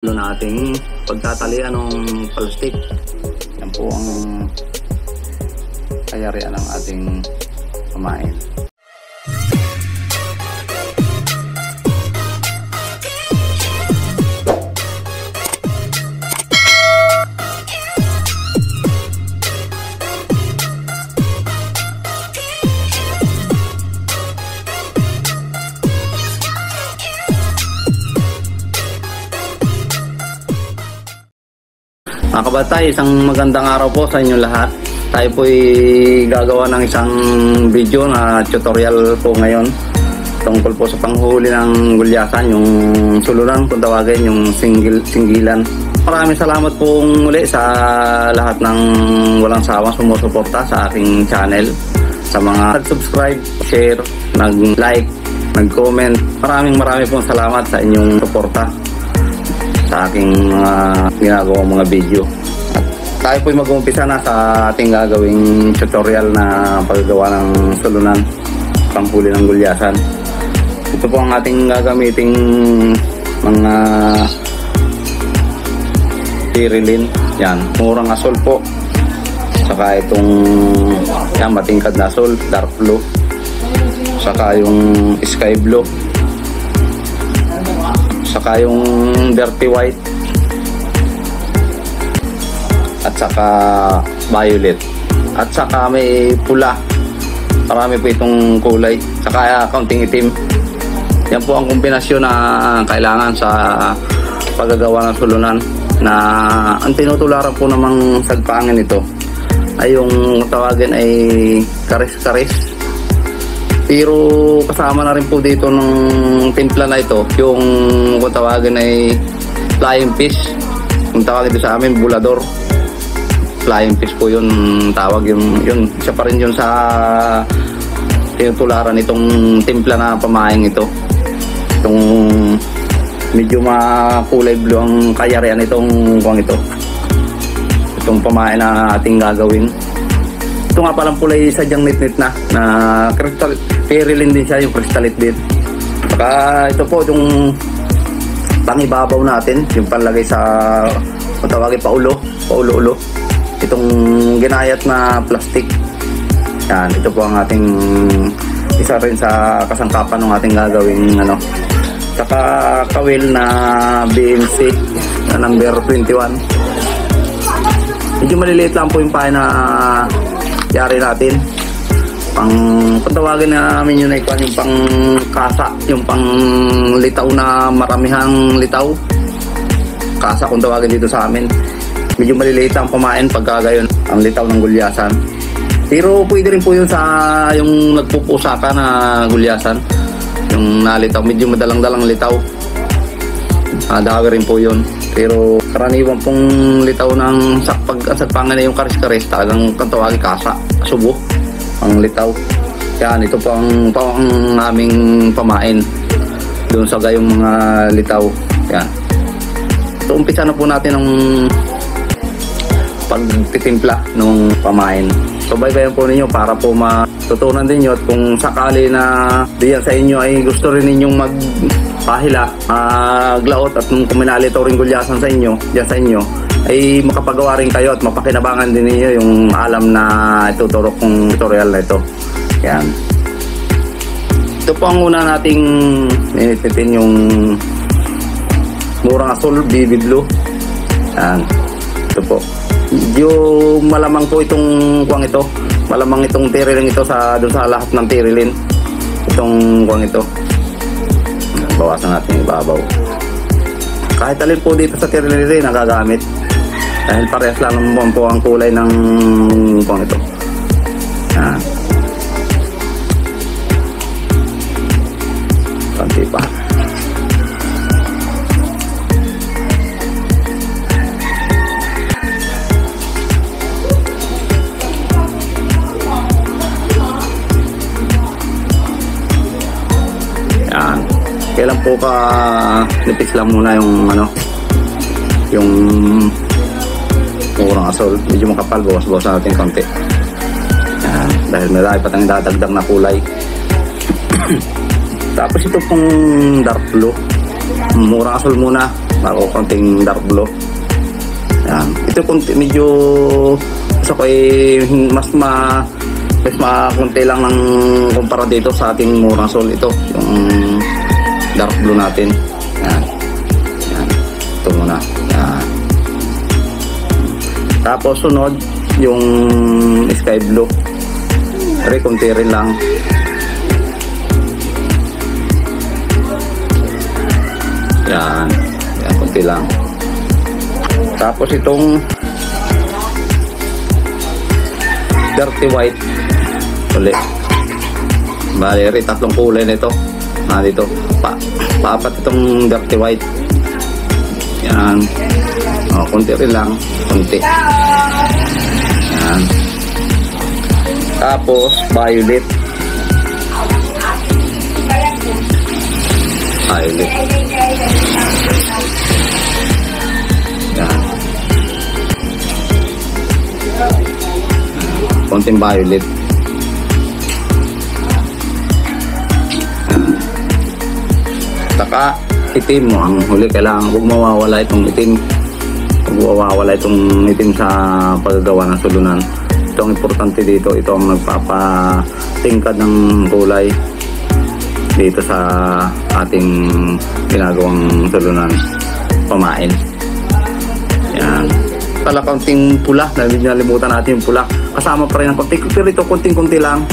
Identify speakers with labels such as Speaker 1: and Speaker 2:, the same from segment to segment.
Speaker 1: Nating pagtatalian ng plastic. Yan po ang kayarian ng ating pamain. Mga kabatay, isang magandang araw po sa inyo lahat. Tayo po'y gagawa ng isang video na tutorial po ngayon tungkol po sa panghuli ng gulyasan, yung sulunan kung tawagin, yung singgilan. Maraming salamat po muli sa lahat ng walang sawang sumusuporta sa aking channel, sa mga nag-subscribe, share, nag-like, nag-comment. Maraming pong salamat sa inyong suporta sa aking ginagawa mga video. At tayo po'y mag-uumpisa na sa ating gagawing tutorial na paggawa ng sulunan, panghuli ng gulyasan. Ito po ang ating gagamiting mga tirilin. Yan, murang asol po. Saka itong yan, matingkad na asol, dark blue. Saka yung sky blue. Saka yung dirty white at saka violet at saka may pula. Marami po itong kulay, saka kaunting itim. Yan po ang kombinasyon na kailangan sa paggagawa ng sulunan, na ang tinutularan po namang sagpangin ito ay yung tawagin ay karis-karis. Pero kasama na rin po dito ng timpla na ito, yung kung tawagin ay flying fish. Kung tawagin dito sa amin, bulador. Flying fish po yun tawag. Yun, isa pa rin yun sa tinutularan itong timpla na pamaing ito. Itong medyo makulay blue ang kayarian itong kuwang ito. Itong pamain na ating gagawin. Ito nga palang pulay sadyang nit-nit na crystal, perilin din siya, yung crystalite din. Saka ito po yung pangibabaw natin, yung panlagay sa matawagin paulo-ulo. Itong ginayat na plastic. Yan, ito po ang ating isa rin sa kasangkapan ng ating gagawing Saka kawil na BMC na number 21. Medyo maliliit lang po yung pahay na yari natin. Kung tawagin namin yun ay yung pang kasa, yung pang litaw na maramihang litaw. Kasa kung tawagin dito sa amin. Medyo maliliit ang pamain pagka gayon ang litaw ng gulyasan. Pero pwede rin po yun sa yung nagpupusaka na gulyasan. Yung nalitaw, medyo madalang-dalang litaw. Dawi rin po yun. Pero karaniwan pong litaw ng sagpangan na yung karis-karis, talagang tawagin kasa, subo ang litaw. Yan, ito po ang aming pamain doon sa gayong mga litaw. Yan. So umpisa na po natin ang pagtitimpla ng pamain. So baybayan po ninyo para po matutunan din nyo, at kung sakali na diyan sa inyo ay gusto rin ninyong magpahila, maglaot, at kung minalito rin gulyasan sa inyo, diyan sa inyo, ay makapagawa rin kayo at mapakinabangan din ninyo yung alam na ituturo kong tutorial na ito. Yan. Ito po ang una nating inititin, yung murang asul, baby blue. Yan. Ito po. Medyo malamang po itong kuwang ito. Malamang itong tirilin ito doon sa lahat ng tirilin. Itong kuwang ito. Bawasan natin yung ibabaw. Kahit alin po dito sa tirilin nagagamit. Dahil parehas lang naman po ang kulay ng kuwang ito. Yan. Kanti pa. Kailan po ka nipis lang muna yung yung murang asol, medyo makapal, bawas natin konti. Yan, dahil marami pa tayong dadagdag na kulay. Tapos ito pong dark blue, murang asol muna. Bago konting dark blue. Yan. Ito medyo sa ko mas makunti lang ng kumpara dito sa ating murang sol. Ito yung dark blue natin. Yan. Yan. Ito muna. Yan. Tapos sunod yung sky blue. Pero kunti rin lang. Yan. Yan, kunti lang. Tapos itong dirty white ulit. Bali, tatlong kulay nito. Dito. Paapat itong dirty white. Yan. O, kunti rin lang. Kunti. Yan. Tapos, violet. Violet. Yan. Konting violet. Saka itim mo ang huli. Kailangan huwag mawawala itong itim. Huwag mawawala itong itim sa paggagawa ng sulunan. Ito ang importante dito. Ito ang nagpapatingkad ng kulay dito sa ating ginagawang sulunan pamain. Yan. Pala konting pula, nalimutan natin yung pula. Kasama pa rin ang konti, pero ito konting-konti lang.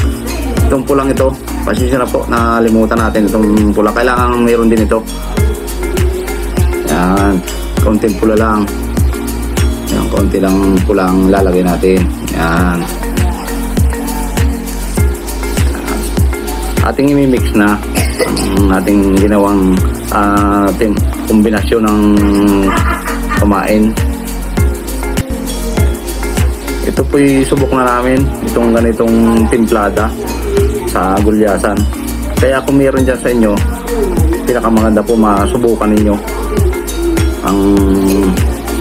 Speaker 1: Itong pulang ito, pasensya na po, nalimutan natin itong pula. Kailangan mayroon din ito. Yan, konting pula lang. Yan, konti lang pulang lalagay natin. Yan. Ating imimix na ang ating ginawang kombinasyon ng kumain. Ito po'y subok na namin itong ganitong timplada sa gulyasan. Kaya kung meron dyan sa inyo, pinakamaganda po masubukan ninyo ang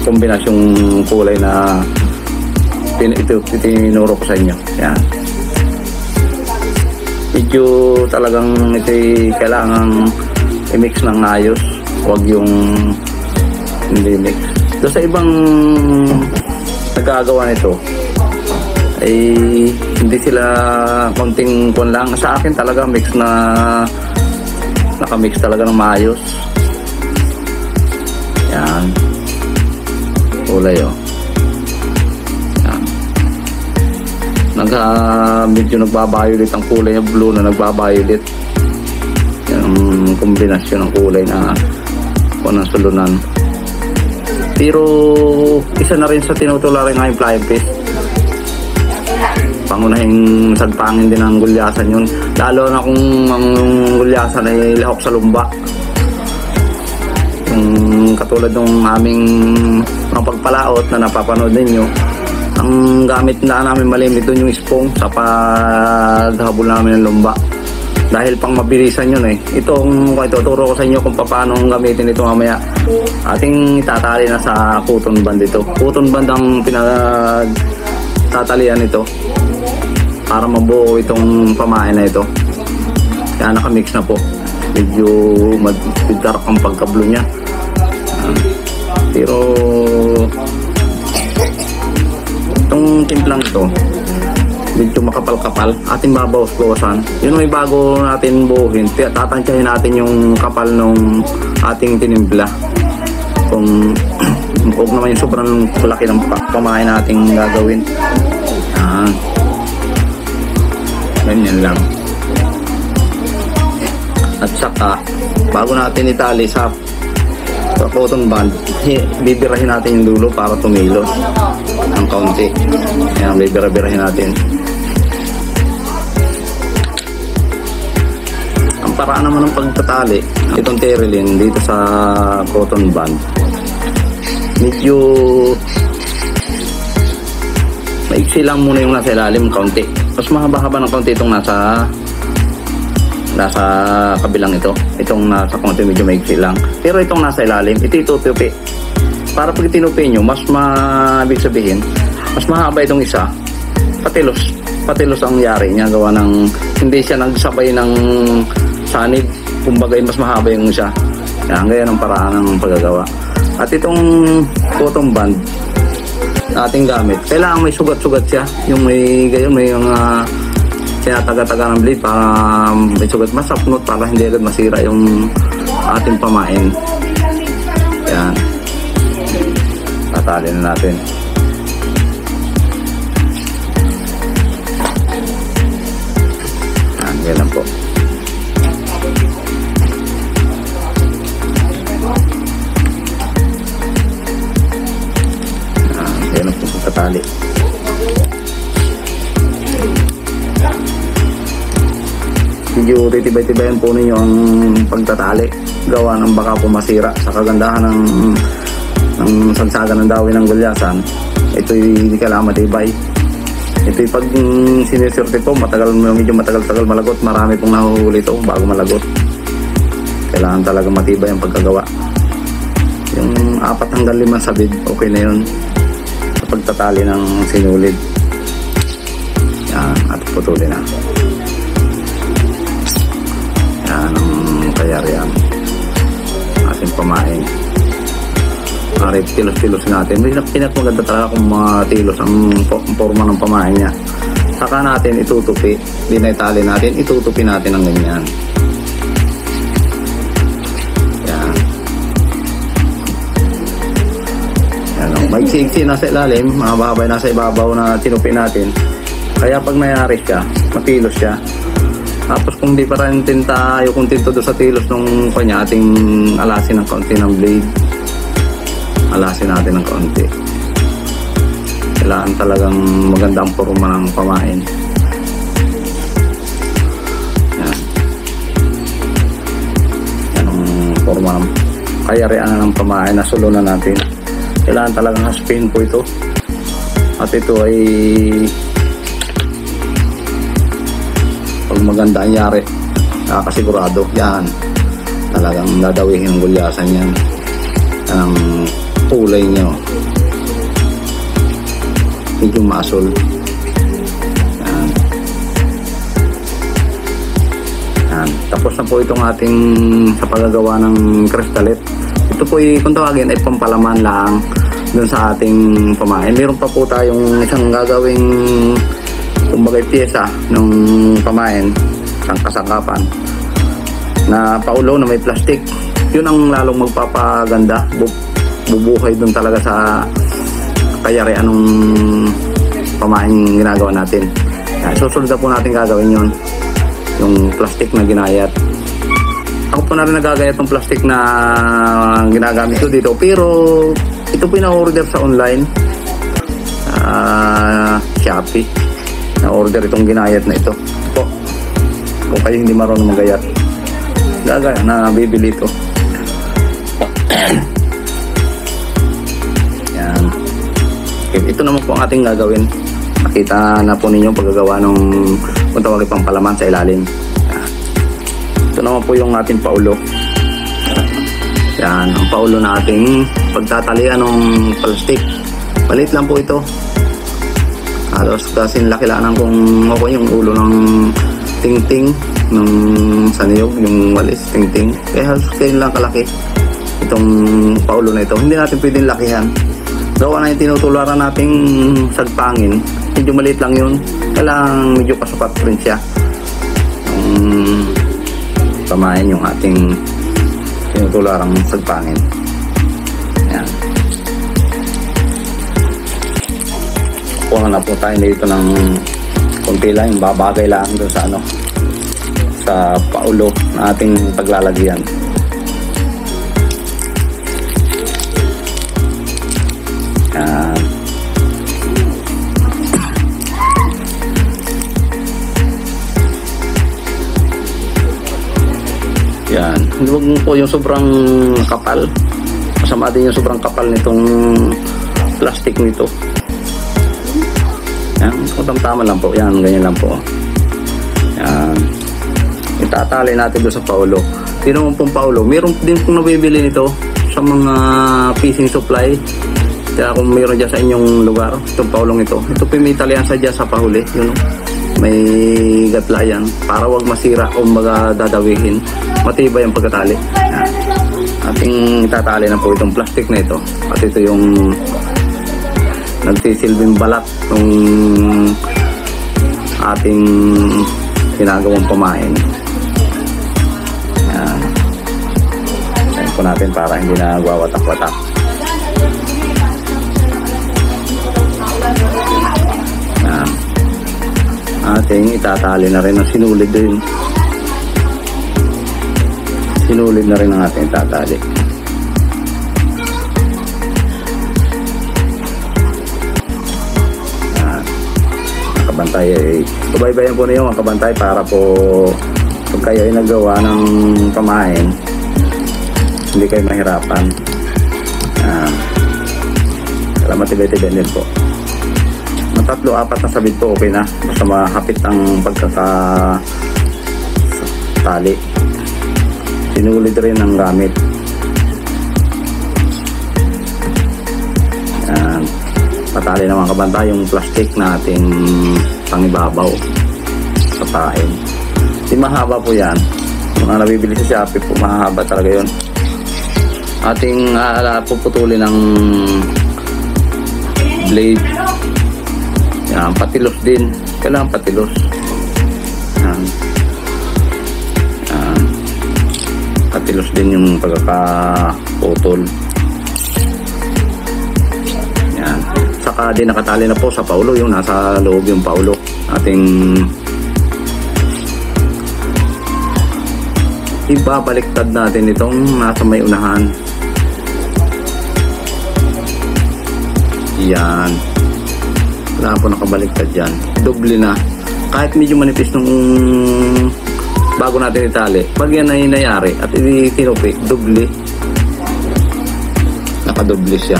Speaker 1: kombinasyong kulay na tinuro ko sa inyo. Yan. Medyo talagang ito kailangang i-mix ng ayos, huwag yung hindi mix. So sa ibang nagagawa nito ay hindi sila konting kun lang. Sa akin talaga mix na nakamix talaga ng maayos. Yan, kulay medyo nagbabayulit ang kulay ng blue na nagbabayulit. Yung kombinasyon ng kulay na ng sulunan. Pero isa na rin sa tinutularan ng aking flying fish. Pangunahing sagpangin din ang gulyasan yun. Lalo na kung ang gulyasan ay lahok sa lumba. Yung katulad ng aming mga pagpalaot na napapanood ninyo, ang gamit na namin malimit doon yung spong sa paghabol namin ng lumba. Dahil pang mabilisan yun eh. Ito turo ko sa inyo kung paano gamitin ito mamaya. Ating itatali na sa cotton band ito. Cotton band ang pinagtatalian ito para mabuo itong pamain na ito. Kaya nakamix na po. Medyo dark ang pagkablo niya. Pero itong timplang ito medyo makapal-kapal, ating babawas-bawasan. Yun may bago natin buuhin, tatansyahin natin yung kapal ng ating tinimpla. Kung huwag naman yung sobrang laki ng pamain nating gagawin. Ganyan lang. At saka bago natin itali sa cotton band, bibirahin natin yung dulo para tumilos ng kaunti. Yan, bibirahin natin. Ang paraan naman ng pagtatali itong terilin dito sa cotton band, medyo maiksi lang muna yung nasa ilalim kaunti. Mas mahaba-haba ng kaunti itong nasa kabilang ito. Itong nasa konti medyo maiksi lang. Pero itong nasa ilalim, ito itutupi. Para pag tinupi nyo, mas ibig sabihin, mas mahaba itong isa. Patilos ang yari niya. Gawa ng, hindi siya nagsabay ng sanib. Kumbaga, mas mahaba yung isa. Yan, ganyan ang paraan ng paggagawa. At itong cotton band na ating gamit, kailangan may sugat-sugat siya. Yung may gayon, may mga tinataga-taga ng blade para may sugat, masapnot para hindi agad masira yung ating pamain. Yan. Tatali na natin. Yan lang po. Yan lang po pagkatali. Medyo titibay-tibayan po ninyo ang pagtatali. Gawa ng baka po masira sa kagandahan ng sagsagan ng dawi ng gulyasan. Ito'y hindi kailangan matibay. Ito'y pag sinisirte po, medyo matagal-tagal malagot. Marami pong nahuhuli ito bago malagot. Kailangan talaga matibay ang pagkagawa. Yung 4 hanggang 5 sabid, okay na yun sa pagtatali ng sinulid. Yan, at putulin na. Yan ang kayarian. Ating pamain. Arit, tilos-tilos natin. May pinagmaganda talaga kung mga tilos ang forma ng pamain niya. Saka natin itutupi. Dinaitali natin, itutupi natin ng ganyan. Yan. Yan. Maiksi-iksi nasa ilalim, mahababay nasa ibabaw na tinupi natin. Kaya pag mayari siya, matilos siya. Tapos kung di pa rin tayo kung tinto doon sa tilos nung kanya, ating alasin ng kaunti ng blade. Alasin natin ng kaunti. Kailangan talagang magandang forma ng pamain. Yan. Yan ang forma ng kayarian ng pamain na sulunan natin. Kailangan talagang haspin po ito. At ito ay pag maganda ang yari, nakakasigurado. Yan. Talagang dadawihin ang gulyasan yan. Yan ang kulay niya, medyo masul. Yan. Yan. Tapos na po itong ating sa paggagawa ng kristalit. Ito po kung tawagin ay pampalaman lang dun sa ating pamain. Meron pa po tayong isang gagawing kumbaga pyesa ng pamain, ang kasangkapan na paulo na may plastic. Yun ang lalong magpapaganda, bubuhay dun talaga sa kayarian ng pamain ginagawa natin. Susunod na po natin gagawin yun, yung plastic na ginayat. Ako po na rin nagagayat ng plastic na ginagamit ko dito, pero ito po na-order sa online, Shopee. Na-order itong ginayat na ito po. Kung kayo hindi marunong magayat, gagaya na bibili ito. Yan. Okay, ito naman po ang ating gagawin. Nakita na po ninyo paggagawa ng kung tawagin pampalaman sa ilalim. Yan. Ito naman po yung ating paulo. Yan, ang paulo na ating pagtatalian ng plastic. Maliit lang po ito. Halos kasi lakilaan kung ako yung ulo ng ting-ting ng saniyog, yung walis, ting-ting. Kaya halos kayo lang kalaki itong paulo na ito. Hindi natin pwedeng lakihan. Gawa na yung tinutularan nating sagpangin. Medyo maliit lang yun. Kailangan medyo kasukat rin siya. Pamain yung ating tinutularang sagpangin. Yan. Kuha na po tayo dito ng konti lang, yung babagay lang doon sa sa paulo na ating paglalagyan. Yan. Huwag mo po yung sobrang kapal. Masama din yung sobrang kapal nitong plastic nito. Yan, tama lang po. Yan, ganyan lang po. Yan. Itatali natin doon sa paulo. Sino mo pong paulo? Meron din pong nabibili nito sa mga fishing supply. Kaya kung meron dyan sa inyong lugar, itong paulong ito. Ito po may italiansa dyan sa pahuli. Yun, may gatla yan. Para wag masira o mga dadawihin. Matibay ang pagkatali. Yan. ating itatali na po itong plastic na ito. At ito yung nagsisilbing balat ng ating ginagawang pamain. Yan. Ayan po natin para hindi na wawatak-watak. Yan. Ating itatali na rin ang sinulid din. Sinulid na rin ang ating itatali. Kabantay subaybayan po niyo mga kabantay para po pag kayo ay naggawa ng pamain hindi kayo mahirapan. Kaya matibay-tibay din po. Tatlo, apat na sabit po okay na basta mahapit ang pagkakatali. Sinulid rin ang gamit. Patali na mga kabantay yung plastic natin pangibabaw sa pain. Di mahaba po yan. Mga nabibili sa Shopee po, mahaba talaga yun. Ating puputulin ng blade. Yan, patilos din. Kailangan patilos. Yan. Yan. Patilos din yung pagkakaputol. Yan. Saka din nakatali na po sa paulo, yung nasa loob yung paulo ating ibabaliktad natin itong nasa may unahan. Yan, wala po nakabaliktad yan, doble na kahit medyo manipis nung bago natin itali. Pag yan ay nangyari at itinupi, doble, nakadoble siya.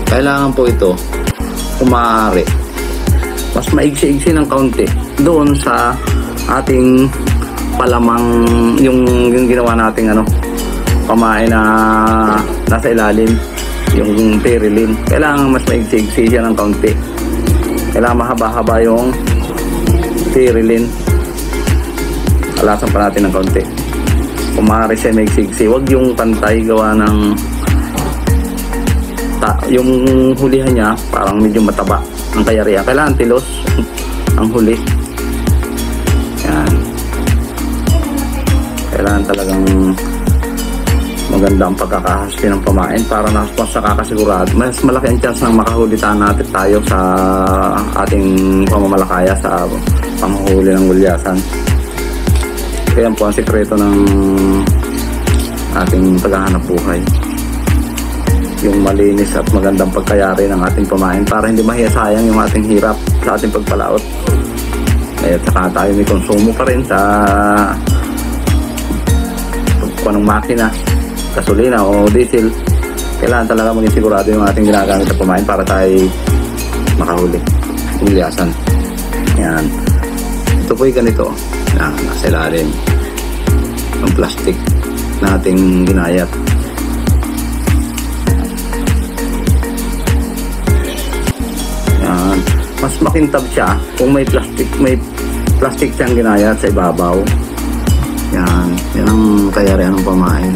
Speaker 1: Kailangan po ito, kung maaari, mas maigsi-igsi ng kaunti doon sa ating palamang, yung ginawa nating pamain na nasa ilalim, yung perilin. Kailangan mas maigsi-igsi siya ng kaunti. Kailangan mahaba-haba yung perilin. Alasan pa natin ng kaunti. Kung maaari siya maigsi-igsi, huwag yung pantay gawa ng yung hulihan niya parang medyo mataba ang kayariya. Kailangan tilos ang huli. Yan. Kailangan talagang maganda ang pagkakahaspi ng pamain para mas nakakasigurado. Mas malaki ang chance ng makahulitan natin tayo sa ating pamamalakaya sa panghuli ng gulyasan. Kaya po ang sikreto ng ating paghahanap buhay. Yung malinis at magandang pagkayari ng ating pamain para hindi mahiyasayang yung ating hirap sa ating pagpalaot. At saka tayo may konsumo pa rin sa pagkuha ng makina, gasolina o diesel. Kailangan talaga maging sigurado yung ating ginagamit na pamain para tayo makahuli gulyasan. Yan. Ito po yung ganito na nasa ilalim ng plastic na ating ginayat. Mas makintab siya kung may plastic siyang ginayat sa ibabaw. Yan ang kayarihan ng pamain.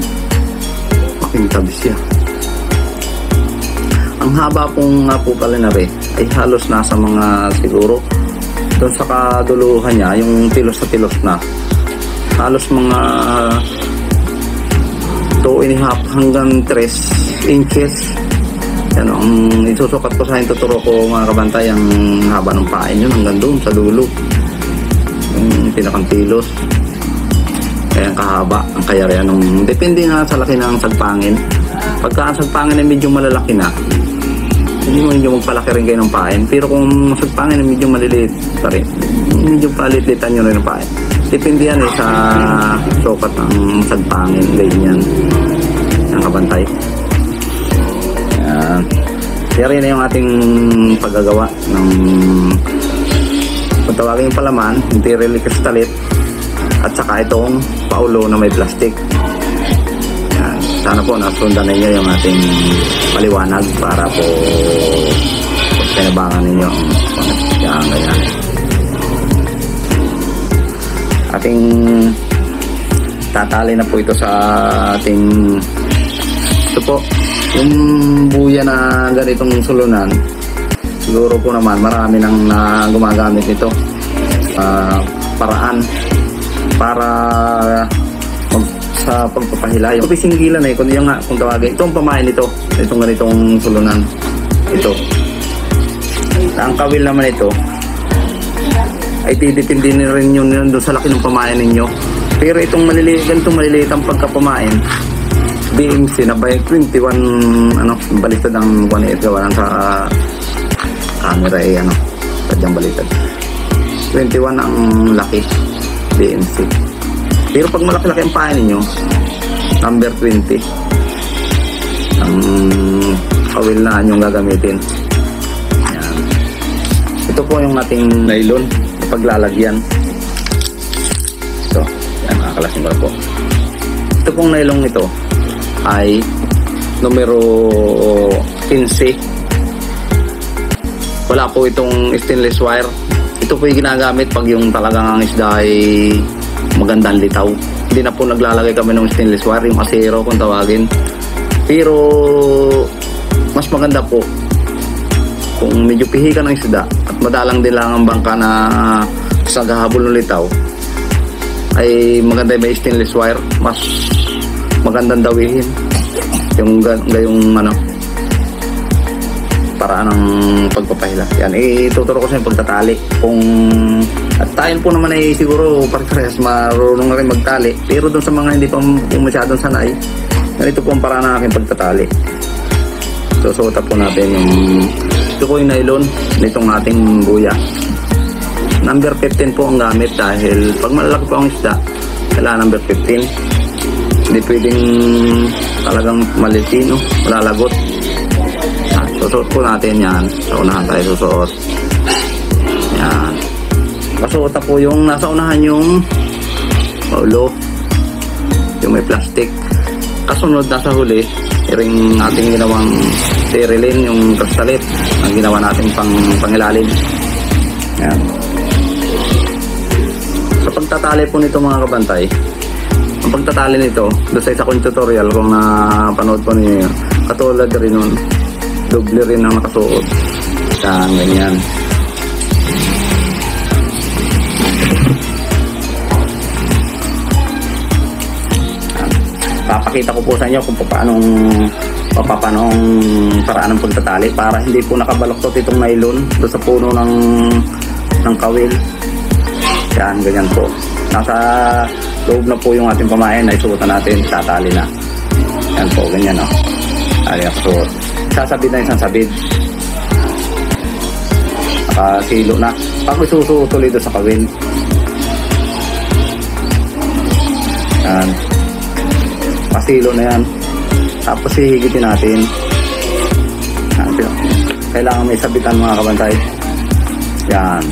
Speaker 1: Makintab siya. Ang haba pong nga po pala na rin ay halos nasa mga siguro doon sa kaduluhan niya, yung tilos sa tilos na halos mga 2.5 hanggang 3 inches. Yan, ang isusukat ko sa tuturo ko mga kabantay, ang haba ng pain yun hanggang doon sa dulo, yung pinakang tilos. Kaya ang kahaba ang kayarihan ng, depende nga sa laki ng sagpangin. Pagka ang sagpangin ay medyo malalaki na, hindi mo medyo magpalaki rin kayo ng pain. Pero kung sagpangin ay medyo maliliit pa rin, medyo palilitan nyo rin ng pain. Depende yan sa sukat ng sagpangin, ganyan ang kabantay. Kaya rin na yung ating paggagawa ng kung tawagin yung palaman, entirely kristalit, at saka itong paulo na may plastic. Yan. Sana po nasundan ninyo yung ating paliwanag para po pinabangan ninyo ang ganyan. Ating tatali na po ito sa ating, ito po yung buya na ganitong sulunan. Siguro po naman marami nang gumagamit nito paraan para sa pagpapahila. Yung pisinggilan kundi yung nga kung tawagin, itong pamain nito, itong ganitong sulunan ito. Ang kawil naman ito ay didepende rin yun doon sa laki ng pamain ninyo. Pero itong ganitong maliliit ang pagkapamain, BMC na by 21 baliktad ang 1.8 gawa sa camera sadyang baliktad. 21 ang laki BMC. Pero pag malaki-laki ang pain ninyo, number 20 ang kawil na yung gagamitin. Yan. Ito po yung ating nylon na paglalagyan. Ito, yan, makakalasin ko po. Ito pong nylon ito ay numero 15. Wala po itong stainless wire. Ito po yung ginagamit pag yung talagang ang isda ay magandang litaw. Hindi na po naglalagay kami ng stainless wire, yung asero kung tawagin. Pero mas maganda po kung medyo pihikan ng isda at madalang din lang ang bangka na sa gahabol ng litaw, ay maganda may stainless wire. Mas magandang dawihin yung paraan ng pagpapahila. Yan, ituturo ko sa yung pagtatali. At tayo po naman ay siguro parehas marunong na rin magtali. Pero doon sa mga hindi pa masyadong sanay, ganito po ang paraan ng aking pagtatali. Susuota po natin ito po yung nylon nitong ating buya. Number 15 po ang gamit dahil pag malalaki po ang isda, kailangan number 15. Hindi pwedeng talagang malitino, malalagot. Susuot po natin yan. Sa unahan tayo susuot. Yan. Pasuot na po yung nasa unahan yung ulo. Yung may plastic. Kasunod na sa huli, ring ating ginawang sterilin, yung kastalit. Ang ginawa natin pangilalim. Yan. Sa pagtatali po nito mga kabantay, ang pagtatali nito, doon sa isa kong tutorial kung napanood po niyo, katulad rin nun, doble rin ang nakasuot. Yan, ganyan. Papakita ko po sa inyo kung paanong paraan ng pagtatali para hindi po nakabaloktot itong nylon doon sa puno ng kawil. Yan, ganyan po. Nasa loob na po yung ating pamain na isuotan natin, tatali na. Yan po, ganyan o. Tali na kasuot. Sasabid na isang sabid. Nakasilo na. Pag isusuot ulit sa kawil. Yan. Pasilo na yan. Tapos hihigitin natin. Kailangan may sabitan mga kabantay. Yan.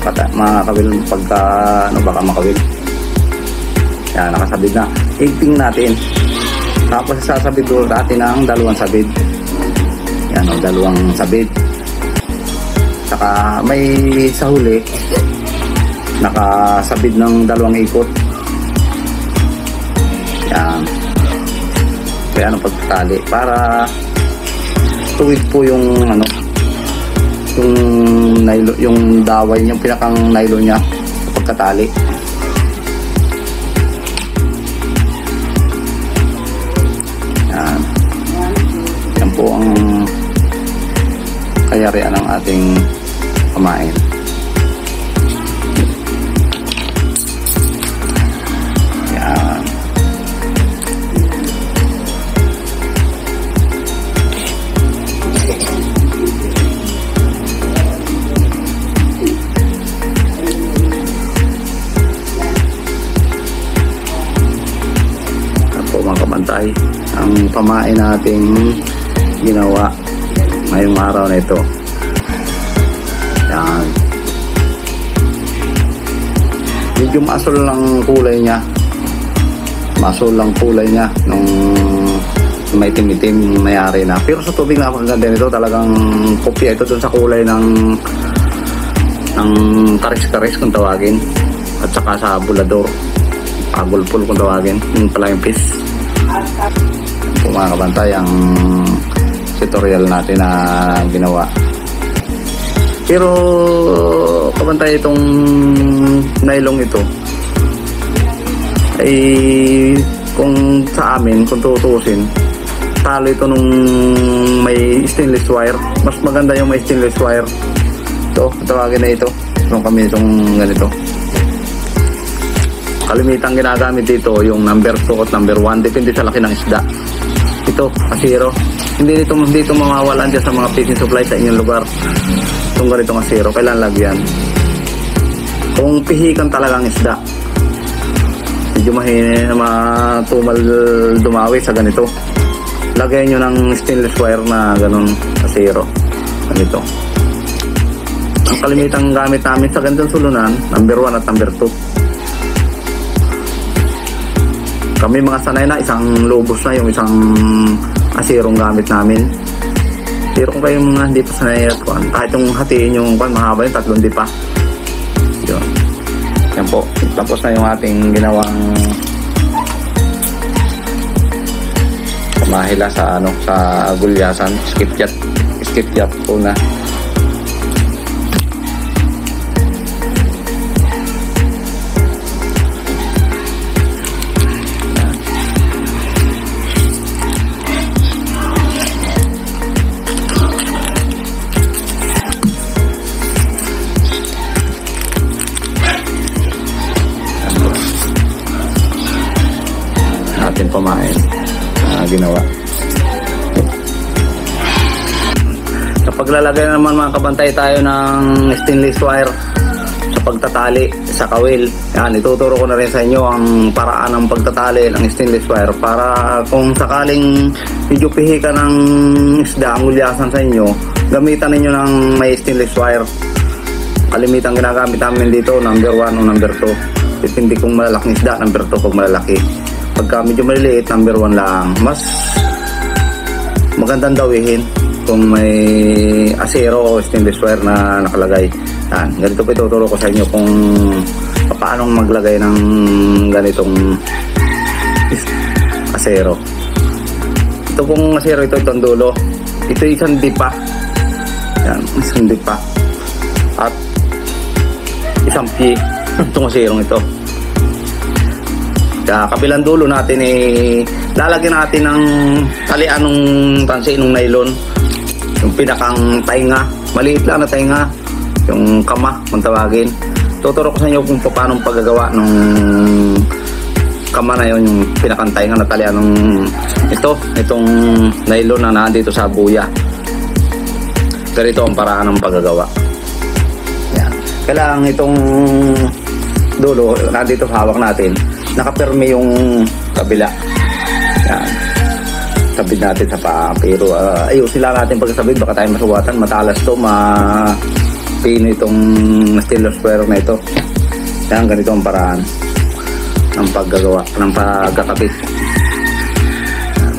Speaker 1: Mga kawil pagka baka makawil. Yan, nakasabid na. Higting natin. Tapos sasabid ulit natin ang dalawang sabid. Yan o, dalawang sabid. Saka may sa huli nakasabid ng dalawang ikot. Yan. Kaya ang pagtatali para tuwid po yung nylon, yung daway niya, pinakang nylon niya sa pagkatali. Yan. Yan po ang kayarian ng ating pamain. Yan. Mga kabantay, ang pamain nating ginawa ngayong araw na ito. Yan. Medyo masul lang kulay niya. Masul lang kulay niya nung may timitim mayari na. Pero sa tubig napakaganda nito, talagang kopya ito dun sa kulay ng karis-karis kung tawagin. At saka sa bulador. pagulpul kung tawagin, yung pala yung piece. Ito mga kabantay ang tutorial natin na ginawa. Pero kabantay, itong nylon ito ay kung sa amin, kung tutusin, talo ito nung may stainless wire. Mas maganda yung may stainless wire. Ito, tawagin na ito. Nung kami itong ganito. Kalimitang ginagamit dito yung number 2 at number 1. Depende sa laki ng isda. Ito, asiro. Hindi dito mawawalan dyan sa mga fishing supply sa inyong lugar. Itong ganitong asiro, kailan lagyan. Kung pihikan talagang isda, medyo matumal dumawi sa ganito. Lagyan nyo ng stainless wire na ganun asiro. Ganito. Ang kalimitang gamit namin sa ganitong sulunan, number 1 at number 2. Kami mga sanay na, isang lubos na yung isang asirong gamit namin. Pero kung kayo mga hindi pa sanay at kahit yung hatiin yung mahaba yung 3 di pa. Yun. Yan po. Tapos na yung ating ginawang mahila sa sa gulyasan. Skipjack po na. Natin pamain ginawa. Kapag lalagay naman mga kabantay tayo ng stainless wire sa pagtatali sa kawil, yan, ituturo ko na rin sa inyo ang paraan ng pagtatali ng stainless wire para kung sakaling medyo pihikan ng isda ang gulyasan sa inyo, gamitan ninyo ng may stainless wire. Kalimitan ginagamit namin dito number 1 o number 2. Depende kung malalaking isda, number 2 kung malalaki. Pagka medyo maliliit, number 1 lang. Mas magandang dawihin kung may asero o stainless wire na nakalagay. Yan. Ganito po ituturo ko sa inyo kung paano maglagay ng ganitong asero. Ito pong asero, itong dulo. Ito isang dipa. Yan, isang dipa. At isang pie. Itong aserong ito. Sa kabilang dulo natin lalagyan natin ng talian ng tansi ng nylon, yung pinakang tainga, maliit lang na tainga, yung kama kung tawagin. Tuturo ko sa inyo kung paano paggagawa ng kama na yun, yung pinakang tainga na talian ng itong nylon na nandito sa buya. Ganito ang paraan ng paggagawa. Yan. Kailangan itong dulo nandito hawak natin, nakaperme yung kabila. Yan. Sabid natin sa paa. Pero ayusin lang natin pagkasabid. Baka tayo masugatan. Matalas to. Pino itong stainless wire na ito. Yan. Ganito ang paraan ng paggagawa, ng pagkakabit. Yan.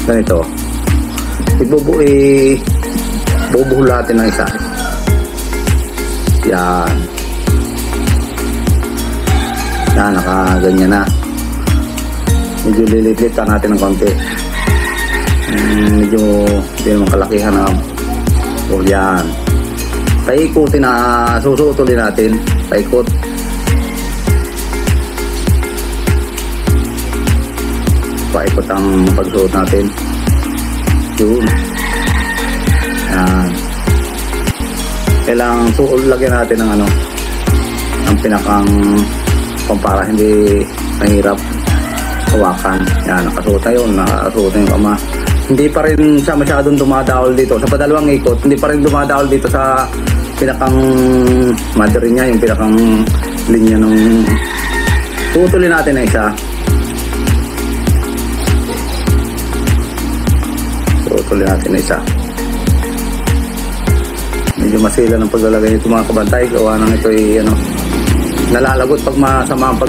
Speaker 1: Ganito. Bubuhol natin ng isa. Yan. Yan, nakaganyan na. Medyo lilitlitan natin ng konti. Medyo hindi naman kalakihan na. O yan. Paikutin na, susutulin natin. Paikot. Paikot ang pagsuot natin. Yun. Yan. Kailangan lagyan natin ng ang pinakang para hindi mahirap hawakan. Yan, nakasuot na yun, nakasuot na yung kama. Hindi pa rin siya masyadong dumadawal dito. Sa padalawang ikot, hindi pa rin dumadawal dito sa pinakang mother niya, yung pinakang linya ng tutulin natin na isa. Tutulin natin na isa. Medyo masila ng paglalagay nito mga kabantay. Gawa nang ito ay nalalagot pag masama ang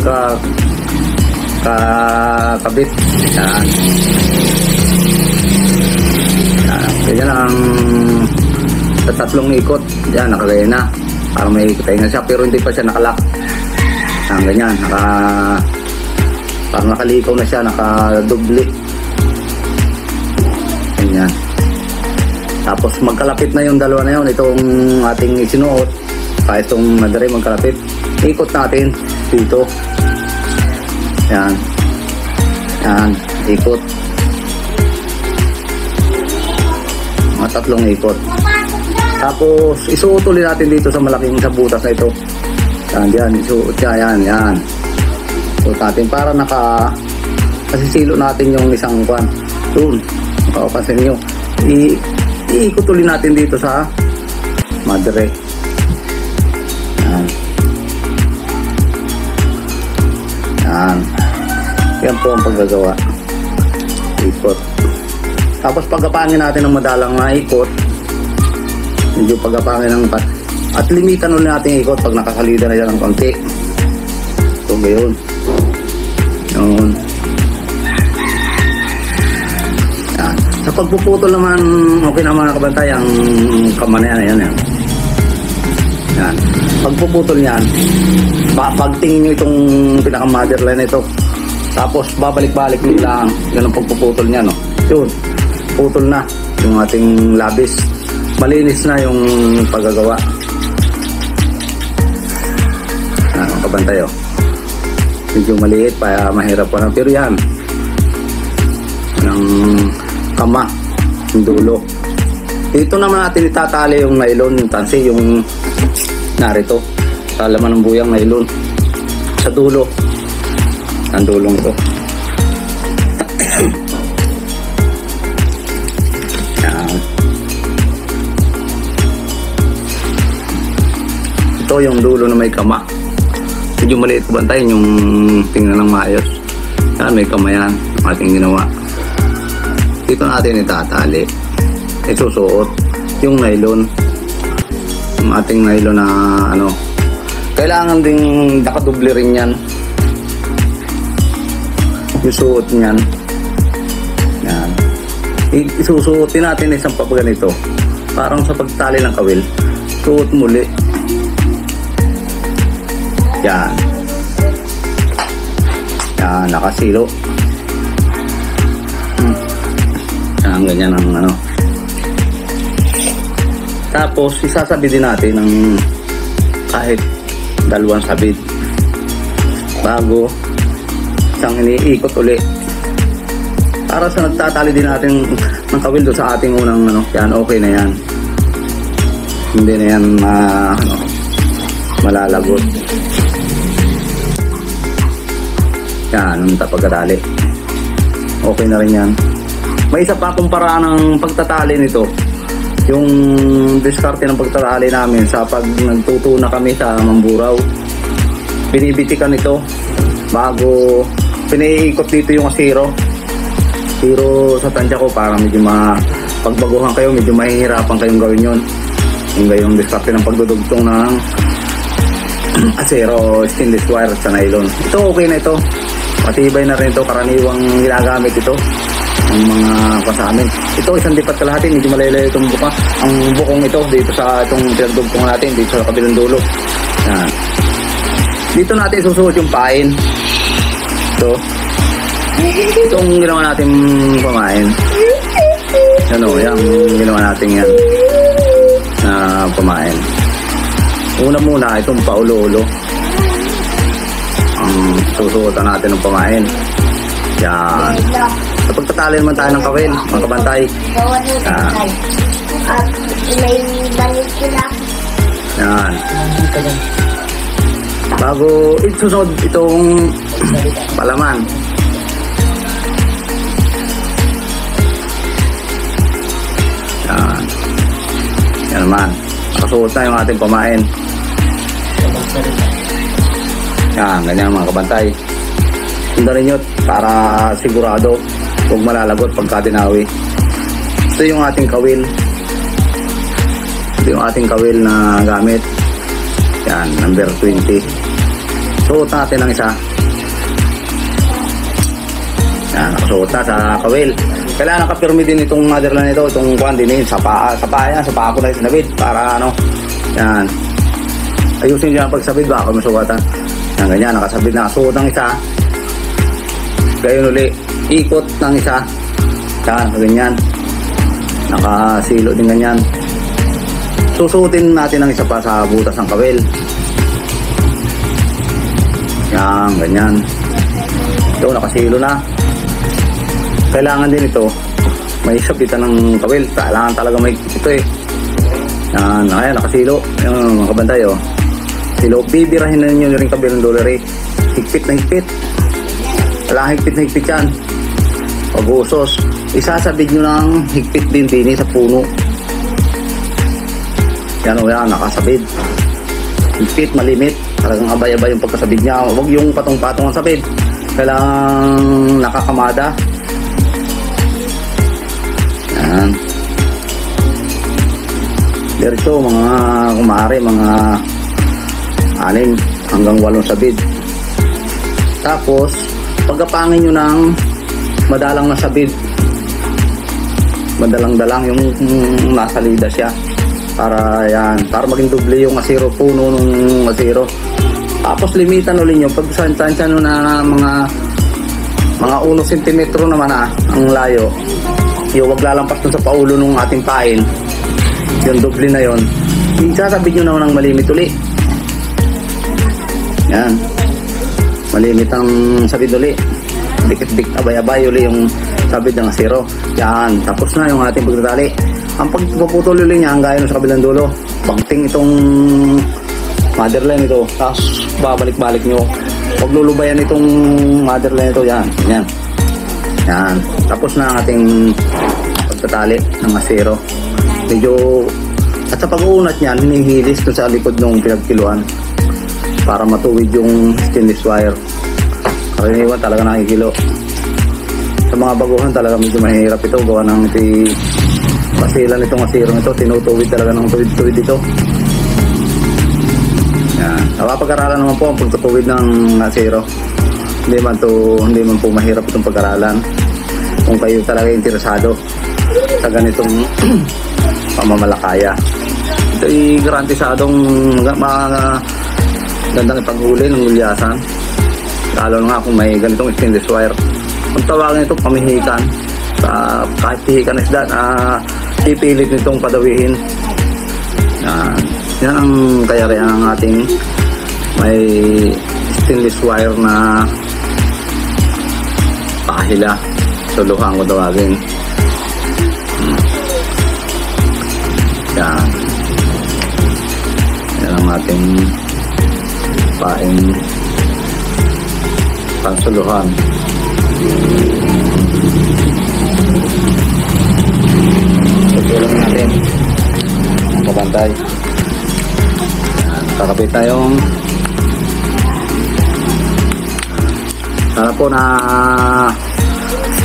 Speaker 1: pagkakabit. Yan. Yan. Ganyan ang sa 3 ikot. Yan, nakagaya na. Parang may tainga siya pero hindi pa siya nakalak. Yan, ganyan. Parang nakalikaw na siya, nakadoble. Ganyan. Tapos magkalapit na yung dalawa na yun. Itong ating isinuot, kahit itong madari magkalapit, ikot natin dito. Yan. Yan. Ikot. Mga 3 ikot. Tapos isuot ulit natin dito sa malaking sa butas na ito. Yan. Yan. Isuot siya. Yan. Yan. Isuot natin para kasisilo natin yung isang kwan. Doon. Makapasin nyo. Iikot ulit natin dito sa madre. Yan. Yan. Yan po ang paggagawa. Ikot. Tapos pagkapangin natin ng madalang na ikot. Medyo pagkapangin ng at limitan ulit natin ikot pag nakasalida na yan ng konti. So gayon. Yun. Yan. Sa pagpuputol naman, okay naman mga kabantay, ang kama na yan. Yan. Yan. Pagpuputol niyan, pagtingin nyo itong pinaka-motherline na ito. Tapos babalik-balik nyo lang. Yan ang pagpuputol niya, no? Yun. Putol na yung ating labis. Malinis na yung paggagawa. Yan, mga kabantay, oh. Medyo maliit pa, mahirap pa na. Pero yan. Yung kama. Yung dulo. Dito naman natin itatali yung nylon, yung tansi, yung narito. Sa laman ng buyang nylon. Sa dulo. Ang dulong ito. Yan. Ito yung dulo na may kama. Medyo maliit ko bantayin yung tingnan ng maayos. Yan, may kama yan. Ating ginawa. Dito natin itatali. Isusuot yung nylon. Yung ating nylon na ano. Kailangan ding nakadoble rin yan. Yung suot niyan. Yan. Isusuotin natin isang papaganito. Parang sa pagtali ng kawil. Suot muli. Yan. Yan, nakasilo. Yan, ganyan ang ano. Tapos, isasabit din natin ng kahit 2 sabit. Bago isang iniikot uli. Para sa nagtatali din natin ng kawil do sa ating unang ano. Yan, okay na yan. Hindi na yan malalagot. Yan, ang pagkatali. Okay na rin yan. May isa pa akong paraan ng pagtatali nito. Yung diskarte ng pagtatali namin sa pag nagtutuna kami sa Mamburao. Binibitikan ito bago piniikot dito yung asiro. Pero sa tansya ko para medyo pagbaguhan kayo, medyo mahihirapan kayong gawin yun. Yung gayong diskarte ng pagdudugtong ng asiro, stainless wire sa nylon. Ito okay na ito. Matibay na rin ito. Karaniwang ginagamit ito ng mga kasamin. Ito isang dipat kalahati. Medyo malaylay itong buka. Ang bukong ito dito sa itong pinagdugtong natin dito sa kabilang dulo. Yan. Dito natin susuot yung pain. Itong ginawa natin pamain. Ano, yung ginawa natin yan na pamain. Una itong paulo-ulo. Ang susuotan natin ng pamain. Yan. Sa pagtatali naman tayo ng kawil, mga kabantay. Yan.
Speaker 2: May balik sila.
Speaker 1: Yan. Bago isusunod itong palaman. Yan. Yan naman. Nakasuot na yung ating pamain. Yan, ganyan mga kabantay. Sundan nyo para sigurado huwag malalagot pagka dinawi. Ito yung ating kawil. Ito yung ating kawil na gamit. Yan, number 20. Suot natin ang isa. Yan, nakasuot na sa kawil. Kailangan nakapirmi din itong motherline nito, itong kuhan din sa paa. Sa paa yan, sa paa ko na sinabit para ano. Yan. Ayusin nyo ang pagsabit baka masugatan. Yan, ganyan, nakasabit na. Suot ang isa. Gayon uli, ikot ng isa. Yan, ganyan. Nakasilo din ganyan. Susutin natin ang isa pa sa butas ng kawil. Yan, ganyan. Ito, nakasilo na. Kailangan din ito, may sabitan ng kawil. Kailangan talaga may ito eh. Yan, ayan, nakasilo. Yan, mga kabantay, oh. Silo, bibirahin na ninyo rin kabilang dollar eh. Higpit na higpit. Kailangan higpit na higpit yan. Pag-usos. Isasabid nyo ng higpit din sa puno. Yan o yan, nakasabid. Higpit, malimit. Talagang abay-abay yung pagkasabid niya. Huwag yung patong-patong ang sabid. Kailangan nakakamada. Yan. Diretso, mga kumare, mga 6 hanggang 8 sabid. Tapos, pagkapangin nyo ng madalang na sabid. Madalang-dalang yung nasa lida siya. Para yan, para maging doble yung asiro, puno ng asiro. Tapos limitan ulit nyo, pag tansya nyo na mga 1 cm naman ang layo. Yung wag lalampas dun sa paulo ng ating pain. Yung doble na yon. Isasabit nyo naman ng malimit ulit. Yan. Malimit ang sabid ulit. Dikit-dikit, abay-abay ulit yung sabid ng asiro. Yan. Tapos na yung ating pagtatali. Ang pagpuputol ulit niya, ang gaya sa kabilang dulo. Pagting itong motherline ito. Tapos babalik-balik nyo. Huwag lulubayan itong motherline ito. Yan. Yan. Yan. Tapos na ang ating pagtatali ng asiro. Medyo, at sa pag-uunat niyan, hinihilis dun sa likod ng pinagkiluan para matuwid yung stainless wire. Karaniwan talaga nakikilo. Sa mga baguhan talaga medyo mahirap ito. Gawa ng pasilan itong asirong ito. Tinutuwid talaga ng tuwid-tuwid ito. Yan. Napapag-aralan naman po ang pagtutuwid ng asiro. Hindi man po mahirap itong pag-aralan. Kung kayo talaga interesado sa ganitong pamamalakaya. Ito ay garantisadong gandang ipaghuli ng gulyasan. Lalo na nga kung may ganitong stainless wire. Kung tawagin ito pamihikan. Kahit pihikan isda, ipilit nitong padawihin. Yan ang kayarihan ng ating may stainless wire na pahila. Suluhan ko tawagin. Yan. Yan ang ating paing pansuluhan. Tutulong natin ang kabantay. Kakapit tayong sana po na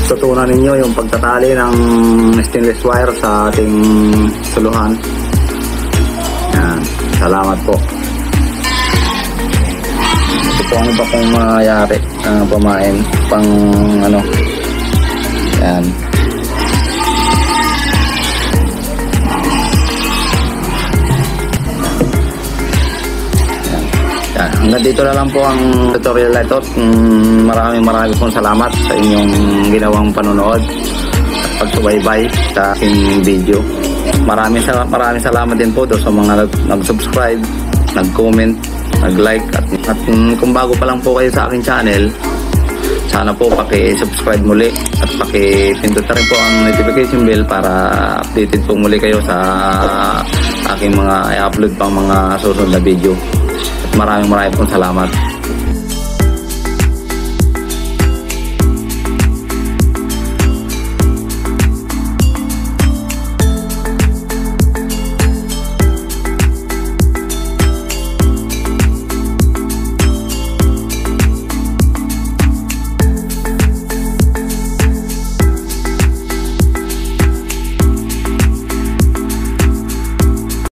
Speaker 1: tutunan ninyo yung pagtatali ng stainless wire sa ating suluhan. Yan. Salamat po. Ito ano ba kung mayari pamain pang ano. Yan. Hanggang dito na lang po ang tutorial na ito. Maraming pong salamat sa inyong ginawang panonood at pagsubaybay sa aking video. Maraming salamat din po sa mga nag-subscribe, nag-comment, nag-like at kung bago pa lang po kayo sa aking channel, sana po paki-subscribe muli at paki-pindot na rin po ang notification bell para updated po muli kayo sa aking mga i-upload pang mga susunod na video. Maraming pong salamat.